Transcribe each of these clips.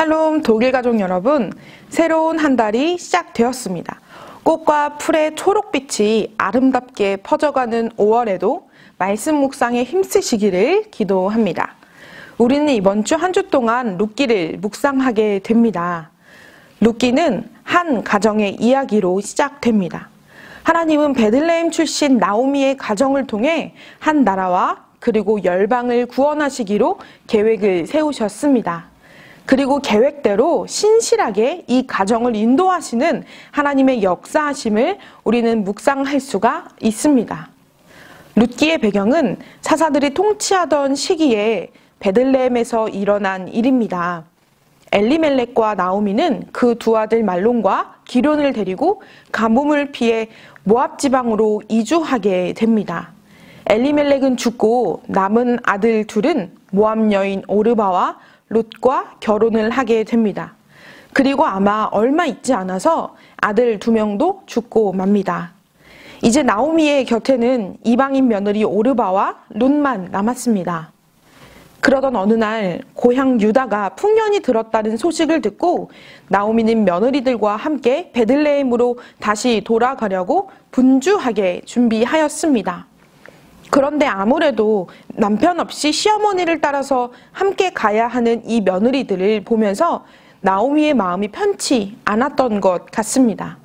샬롬 독일 가족 여러분, 새로운 한 달이 시작되었습니다. 꽃과 풀의 초록빛이 아름답게 퍼져가는 5월에도 말씀 묵상에 힘쓰시기를 기도합니다. 우리는 이번 주 한 주 동안 룻기를 묵상하게 됩니다. 룻기는 한 가정의 이야기로 시작됩니다. 하나님은 베들레헴 출신 나오미의 가정을 통해 한 나라와 그리고 열방을 구원하시기로 계획을 세우셨습니다. 그리고 계획대로 신실하게 이 가정을 인도하시는 하나님의 역사하심을 우리는 묵상할 수가 있습니다. 룻기의 배경은 사사들이 통치하던 시기에 베들레헴에서 일어난 일입니다. 엘리멜렉과 나오미는 그 두 아들 말론과 기럧을 데리고 가뭄을 피해 모압 지방으로 이주하게 됩니다. 엘리멜렉은 죽고 남은 아들 둘은 모압 여인 오르바와 룻과 결혼을 하게 됩니다. 그리고 아마 얼마 있지 않아서 아들 2명도 죽고 맙니다. 이제 나오미의 곁에는 이방인 며느리 오르바와 룻만 남았습니다. 그러던 어느 날 고향 유다가 풍년이 들었다는 소식을 듣고 나오미는 며느리들과 함께 베들레헴으로 다시 돌아가려고 분주하게 준비하였습니다. 그런데 아무래도 남편 없이 시어머니를 따라서 함께 가야 하는 이 며느리들을 보면서 나오미의 마음이 편치 않았던 것 같습니다.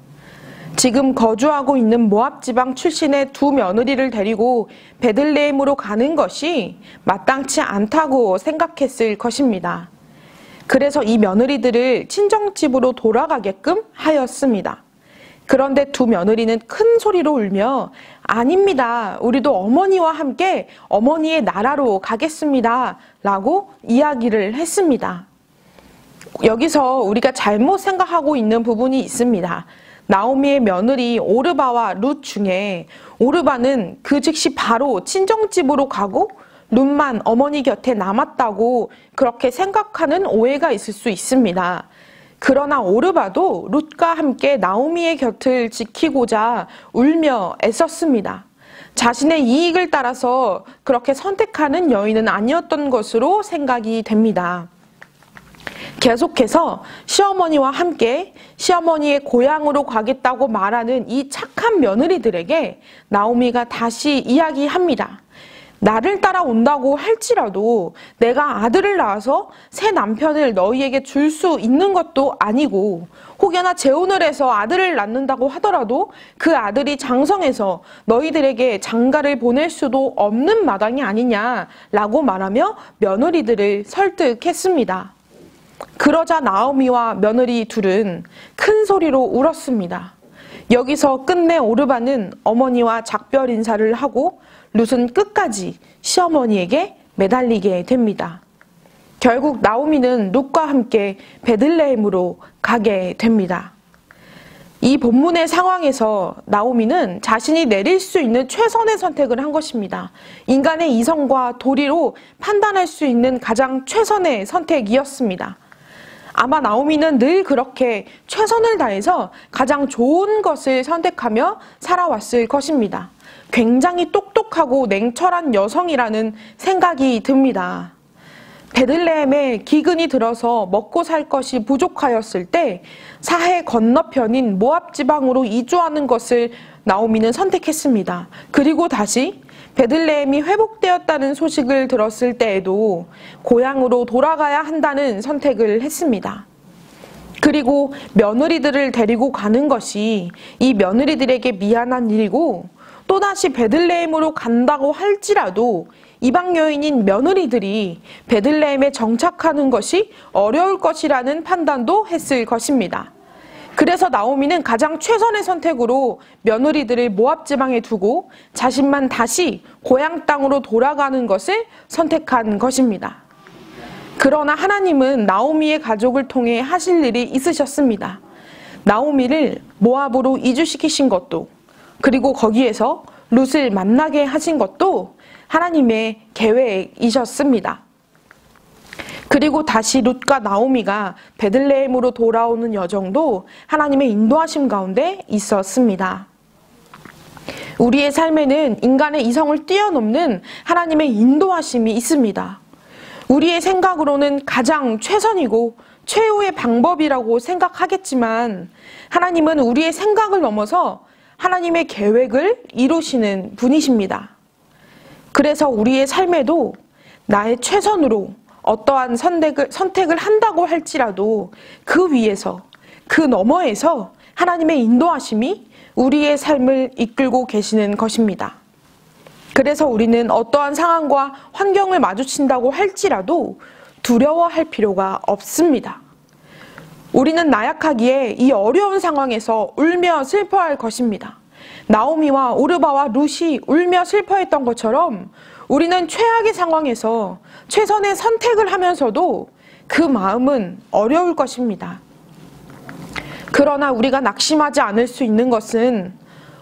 지금 거주하고 있는 모압 지방 출신의 두 며느리를 데리고 베들레헴으로 가는 것이 마땅치 않다고 생각했을 것입니다. 그래서 이 며느리들을 친정집으로 돌아가게끔 하였습니다. 그런데 두 며느리는 큰 소리로 울며 아닙니다. 우리도 어머니와 함께 어머니의 나라로 가겠습니다. 라고 이야기를 했습니다. 여기서 우리가 잘못 생각하고 있는 부분이 있습니다. 나오미의 며느리 오르바와 룻 중에 오르바는 그 즉시 바로 친정집으로 가고 룻만 어머니 곁에 남았다고 그렇게 생각하는 오해가 있을 수 있습니다. 그러나 오르바도 룻과 함께 나오미의 곁을 지키고자 울며 애썼습니다. 자신의 이익을 따라서 그렇게 선택하는 여인은 아니었던 것으로 생각이 됩니다. 계속해서 시어머니와 함께 시어머니의 고향으로 가겠다고 말하는 이 착한 며느리들에게 나오미가 다시 이야기합니다. 나를 따라온다고 할지라도 내가 아들을 낳아서 새 남편을 너희에게 줄 수 있는 것도 아니고 혹여나 재혼을 해서 아들을 낳는다고 하더라도 그 아들이 장성해서 너희들에게 장가를 보낼 수도 없는 마당이 아니냐라고 말하며 며느리들을 설득했습니다. 그러자 나오미와 며느리 둘은 큰 소리로 울었습니다. 여기서 끝내 오르바는 어머니와 작별 인사를 하고 룻은 끝까지 시어머니에게 매달리게 됩니다. 결국 나오미는 룻과 함께 베들레헴으로 가게 됩니다. 이 본문의 상황에서 나오미는 자신이 내릴 수 있는 최선의 선택을 한 것입니다. 인간의 이성과 도리로 판단할 수 있는 가장 최선의 선택이었습니다. 아마 나오미는 늘 그렇게 최선을 다해서 가장 좋은 것을 선택하며 살아왔을 것입니다. 굉장히 똑똑하고 냉철한 여성이라는 생각이 듭니다. 베들레헴에 기근이 들어서 먹고 살 것이 부족하였을 때 사해 건너편인 모압 지방으로 이주하는 것을 나오미는 선택했습니다. 그리고 다시 베들레헴이 회복되었다는 소식을 들었을 때에도 고향으로 돌아가야 한다는 선택을 했습니다. 그리고 며느리들을 데리고 가는 것이 이 며느리들에게 미안한 일이고 또다시 베들레헴으로 간다고 할지라도 이방 여인인 며느리들이 베들레헴에 정착하는 것이 어려울 것이라는 판단도 했을 것입니다. 그래서 나오미는 가장 최선의 선택으로 며느리들을 모압 지방에 두고 자신만 다시 고향 땅으로 돌아가는 것을 선택한 것입니다. 그러나 하나님은 나오미의 가족을 통해 하실 일이 있으셨습니다. 나오미를 모압으로 이주시키신 것도 그리고 거기에서 룻을 만나게 하신 것도 하나님의 계획이셨습니다. 그리고 다시 룻과 나오미가 베들레헴으로 돌아오는 여정도 하나님의 인도하심 가운데 있었습니다. 우리의 삶에는 인간의 이성을 뛰어넘는 하나님의 인도하심이 있습니다. 우리의 생각으로는 가장 최선이고 최후의 방법이라고 생각하겠지만 하나님은 우리의 생각을 넘어서 하나님의 계획을 이루시는 분이십니다. 그래서 우리의 삶에도 나의 최선으로 어떠한 선택을 한다고 할지라도 그 위에서, 그 너머에서 하나님의 인도하심이 우리의 삶을 이끌고 계시는 것입니다. 그래서 우리는 어떠한 상황과 환경을 마주친다고 할지라도 두려워할 필요가 없습니다. 우리는 나약하기에 이 어려운 상황에서 울며 슬퍼할 것입니다. 나오미와 오르바와 룻이 울며 슬퍼했던 것처럼 우리는 최악의 상황에서 최선의 선택을 하면서도 그 마음은 어려울 것입니다. 그러나 우리가 낙심하지 않을 수 있는 것은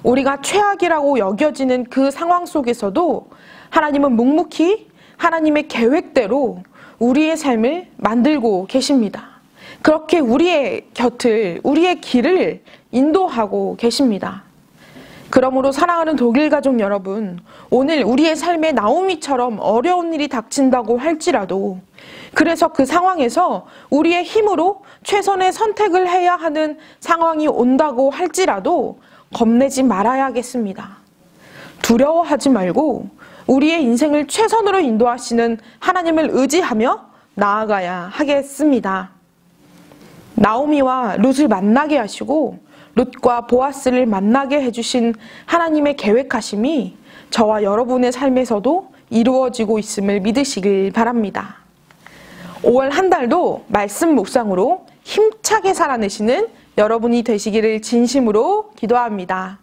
우리가 최악이라고 여겨지는 그 상황 속에서도 하나님은 묵묵히 하나님의 계획대로 우리의 삶을 만들고 계십니다. 그렇게 우리의 곁을, 우리의 길을 인도하고 계십니다. 그러므로 사랑하는 독일 가족 여러분, 오늘 우리의 삶에 나오미처럼 어려운 일이 닥친다고 할지라도, 그래서 그 상황에서 우리의 힘으로 최선의 선택을 해야 하는 상황이 온다고 할지라도 겁내지 말아야겠습니다. 두려워하지 말고 우리의 인생을 최선으로 인도하시는 하나님을 의지하며 나아가야 하겠습니다. 나오미와 룻을 만나게 하시고 룻과 보아스를 만나게 해주신 하나님의 계획하심이 저와 여러분의 삶에서도 이루어지고 있음을 믿으시길 바랍니다. 5월 한 달도 말씀 묵상으로 힘차게 살아내시는 여러분이 되시기를 진심으로 기도합니다.